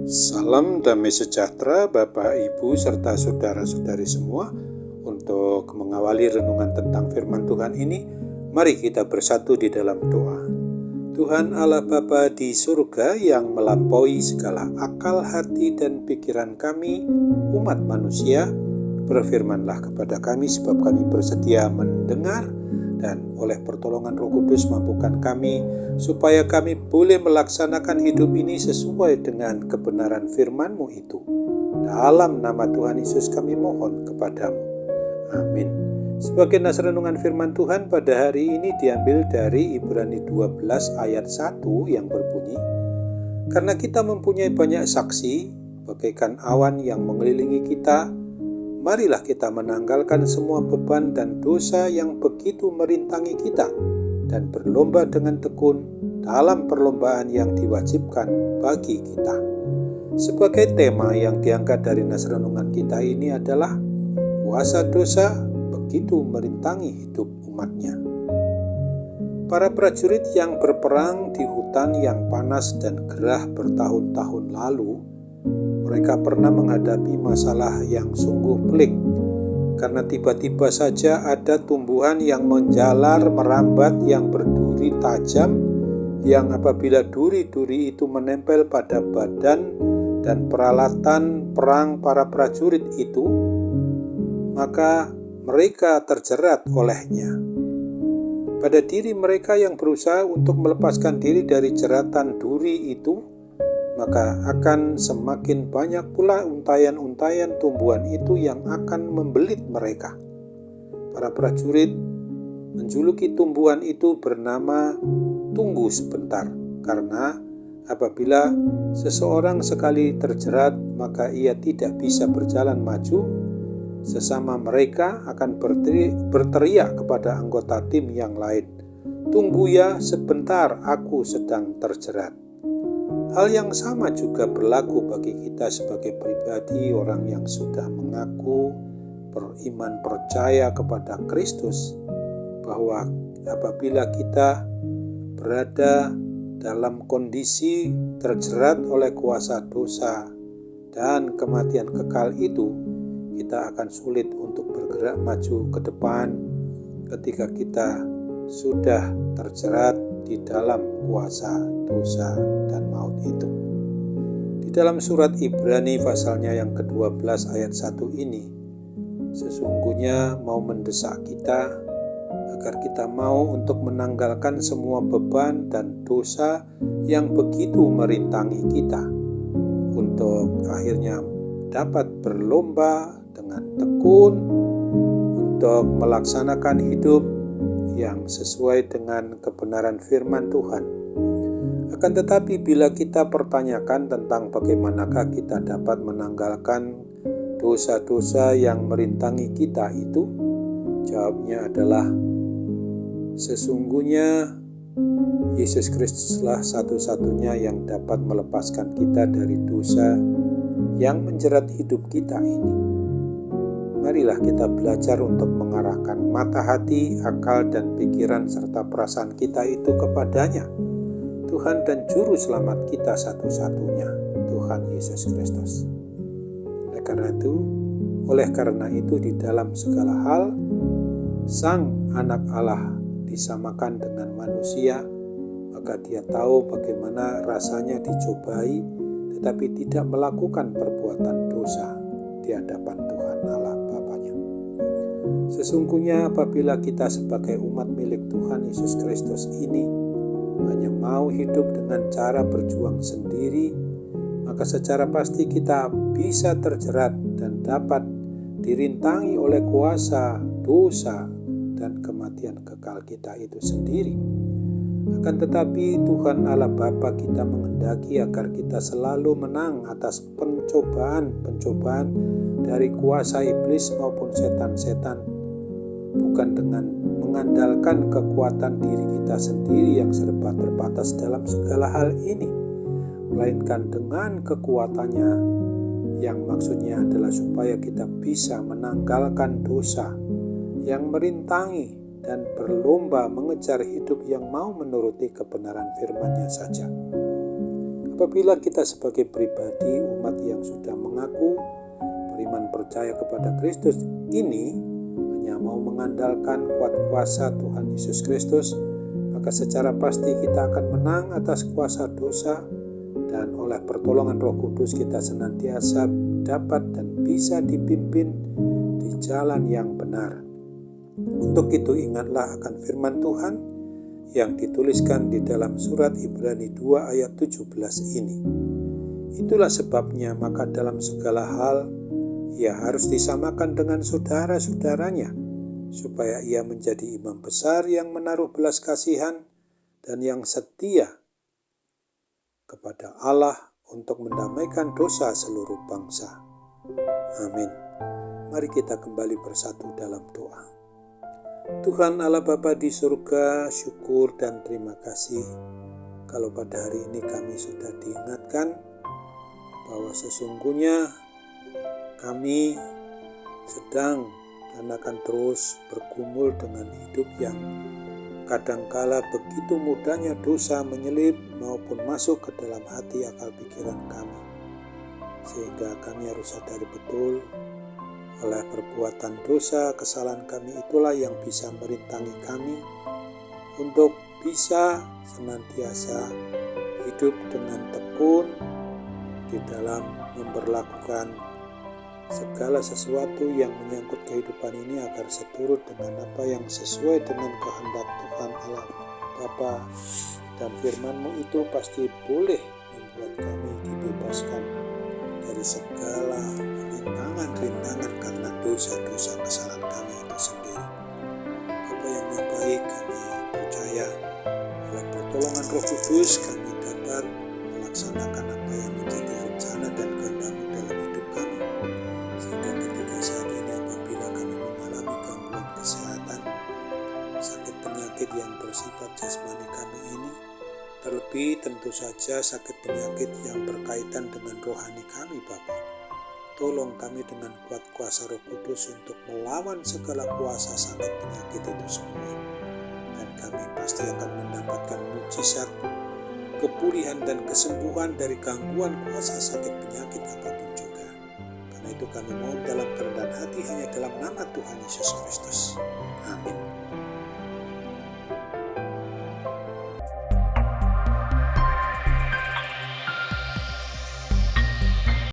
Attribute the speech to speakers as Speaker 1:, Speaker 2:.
Speaker 1: Salam damai sejahtera Bapak, Ibu, serta saudara-saudari semua. Untuk mengawali renungan tentang firman Tuhan ini, mari kita bersatu di dalam doa. Tuhan Allah Bapa di surga yang melampaui segala akal hati dan pikiran kami, umat manusia, berfirmanlah kepada kami sebab kami bersedia mendengar, dan oleh pertolongan Roh Kudus mampukan kami supaya kami boleh melaksanakan hidup ini sesuai dengan kebenaran firman-Mu itu. Dalam nama Tuhan Yesus kami mohon kepadamu. Amin. Sebagai nas renungan firman Tuhan pada hari ini diambil dari Ibrani 12 ayat 1 yang berbunyi, karena kita mempunyai banyak saksi, bagaikan awan yang mengelilingi kita, marilah kita menanggalkan semua beban dan dosa yang begitu merintangi kita dan berlomba dengan tekun dalam perlombaan yang diwajibkan bagi kita. Sebagai tema yang diangkat dari nas renungan kita ini adalah kuasa dosa begitu merintangi hidup umatnya. Para prajurit yang berperang di hutan yang panas dan gerah bertahun-tahun lalu, mereka pernah menghadapi masalah yang sungguh pelik, karena tiba-tiba saja ada tumbuhan yang menjalar merambat yang berduri tajam, yang apabila duri-duri itu menempel pada badan dan peralatan perang para prajurit itu, maka mereka terjerat olehnya. Pada diri mereka yang berusaha untuk melepaskan diri dari jeratan duri itu, maka akan semakin banyak pula untayan-untayan tumbuhan itu yang akan membelit mereka. Para prajurit menjuluki tumbuhan itu bernama tunggu sebentar, karena apabila seseorang sekali terjerat, maka ia tidak bisa berjalan maju. Sesama mereka akan berteriak kepada anggota tim yang lain, "Tunggu ya sebentar, aku sedang terjerat." Hal yang sama juga berlaku bagi kita sebagai pribadi, orang yang sudah mengaku beriman percaya kepada Kristus, bahwa apabila kita berada dalam kondisi terjerat oleh kuasa dosa dan kematian kekal itu, kita akan sulit untuk bergerak maju ke depan ketika kita sudah terjerat di dalam kuasa dosa dan maut itu. Di dalam surat Ibrani pasalnya yang ke-12 ayat 1 ini, sesungguhnya mau mendesak kita agar kita mau untuk menanggalkan semua beban dan dosa yang begitu merintangi kita, untuk akhirnya dapat berlomba dengan tekun untuk melaksanakan hidup yang sesuai dengan kebenaran firman Tuhan. Akan tetapi bila kita pertanyakan tentang bagaimanakah kita dapat menanggalkan dosa-dosa yang merintangi kita itu, jawabnya adalah sesungguhnya Yesus Kristuslah satu-satunya yang dapat melepaskan kita dari dosa yang menjerat hidup kita ini. Marilah kita belajar untuk mengarahkan mata hati, akal, dan pikiran serta perasaan kita itu kepadanya, Tuhan dan Juru Selamat kita satu-satunya, Tuhan Yesus Kristus. Oleh karena itu di dalam segala hal, Sang Anak Allah disamakan dengan manusia, maka Dia tahu bagaimana rasanya dicobai, tetapi tidak melakukan perbuatan dosa di hadapan Tuhan Allah Bapanya. Sesungguhnya apabila kita sebagai umat milik Tuhan Yesus Kristus ini hanya mau hidup dengan cara berjuang sendiri, maka secara pasti kita bisa terjerat dan dapat dirintangi oleh kuasa dosa dan kematian kekal kita itu sendiri. Akan tetapi Tuhan Allah Bapa kita menghendaki agar kita selalu menang atas pencobaan-pencobaan dari kuasa iblis maupun setan-setan, bukan dengan mengandalkan kekuatan diri kita sendiri yang serba terbatas dalam segala hal ini, melainkan dengan kekuatannya yang maksudnya adalah supaya kita bisa menanggalkan dosa yang merintangi dan berlomba mengejar hidup yang mau menuruti kebenaran firman-Nya saja. Apabila kita sebagai pribadi umat yang sudah mengaku beriman percaya kepada Kristus ini hanya mau mengandalkan kuat kuasa Tuhan Yesus Kristus, maka secara pasti kita akan menang atas kuasa dosa, dan oleh pertolongan Roh Kudus kita senantiasa dapat dan bisa dipimpin di jalan yang benar. Untuk itu ingatlah akan firman Tuhan yang dituliskan di dalam surat Ibrani 2 ayat 17 ini. Itulah sebabnya maka dalam segala hal ia harus disamakan dengan saudara-saudaranya, supaya ia menjadi imam besar yang menaruh belas kasihan dan yang setia kepada Allah untuk mendamaikan dosa seluruh bangsa. Amin. Mari kita kembali bersatu dalam doa. Tuhan Allah Bapa di surga, syukur dan terima kasih kalau pada hari ini kami sudah diingatkan bahwa sesungguhnya kami sedang dan akan terus bergumul dengan hidup yang kadangkala begitu mudahnya dosa menyelip maupun masuk ke dalam hati akal pikiran kami. Sehingga kami harus sadari betul oleh perbuatan dosa, kesalahan kami itulah yang bisa merintangi kami untuk bisa senantiasa hidup dengan tekun di dalam memperlakukan segala sesuatu yang menyangkut kehidupan ini agar seturut dengan apa yang sesuai dengan kehendak Tuhan Allah Bapa, dan firman-Mu itu pasti boleh membuat kami dibebaskan dari segala rintangan karena dosa-dosa kesalahan kami itu sendiri. Bapa yang Maha Baik, kami percaya oleh pertolongan Roh Kudus kami dapat melaksanakan apa yang menjadi rencana dan kehendak-Mu dalam hidup kami. Sehingga ketika saat ini apabila kami mengalami gangguan kesehatan, sakit penyakit yang bersifat jasmani kami ini, terlebih tentu saja sakit penyakit yang berkaitan dengan rohani kami Bapa, tolong kami dengan kuat kuasa Roh Kudus untuk melawan segala kuasa sakit penyakit itu semua, dan kami pasti akan mendapatkan mukjizat, kepulihan dan kesembuhan dari gangguan kuasa sakit penyakit apapun juga. Karena itu kami mohon dalam kerendahan hati hanya dalam nama Tuhan Yesus Kristus. Amin.